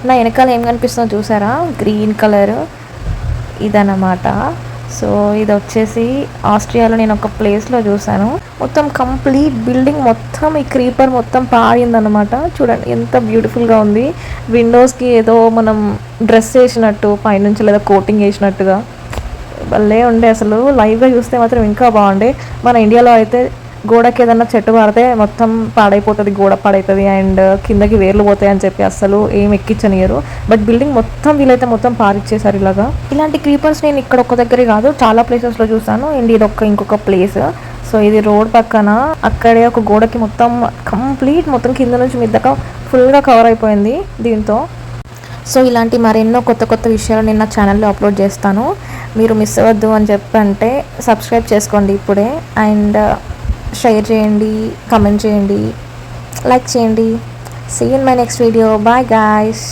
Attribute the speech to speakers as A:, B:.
A: నా వెనకాల ఏం కనిపిస్తుందో చూసారా, గ్రీన్ కలర్ ఇదన్నమాట. సో ఇది వచ్చేసి ఆస్ట్రియాలో నేను ఒక ప్లేస్లో చూసాను. మొత్తం కంప్లీట్ బిల్డింగ్ మొత్తం ఈ క్రీపర్ మొత్తం పాడిందనమాట. చూడండి ఎంత బ్యూటిఫుల్గా ఉంది. విండోస్కి ఏదో మనం డ్రెస్ వేసినట్టు పైనుంచి లేదా కోటింగ్ వేసినట్టుగా భలే ఉండే. అసలు లైవ్గా చూస్తే మాత్రం ఇంకా బాగుండే. మన ఇండియాలో అయితే గోడకి ఏదన్నా చెట్టు పారితే మొత్తం పాడైపోతుంది, గోడ పాడవుతుంది అండ్ కిందకి వేర్లు పోతాయి అని చెప్పి అసలు ఏం ఎక్కించనియరు. బట్ బిల్డింగ్ మొత్తం వీలైతే మొత్తం పారిచ్చేసారు ఇలాగా. ఇలాంటి క్రీపర్స్ నేను ఇక్కడ ఒక్క దగ్గరే కాదు చాలా ప్లేసెస్లో చూసాను అండ్ ఇది ఇంకొక ప్లేస్. సో ఇది రోడ్ పక్కన అక్కడే ఒక గోడకి మొత్తం కంప్లీట్ మొత్తం కింద నుంచి మీద దాకా ఫుల్గా కవర్ అయిపోయింది దీంతో. సో ఇలాంటి మరెన్నో కొత్త కొత్త విషయాలు నేను నా ఛానల్లో అప్లోడ్ చేస్తాను. మీరు మిస్ అవ్వద్దు అని చెప్పంటే సబ్స్క్రైబ్ చేసుకోండి ఇప్పుడే అండ్ షేర్ చేయండి, కమెంట్ చేయండి, లైక్ చేయండి. See you in my next video. Bye guys.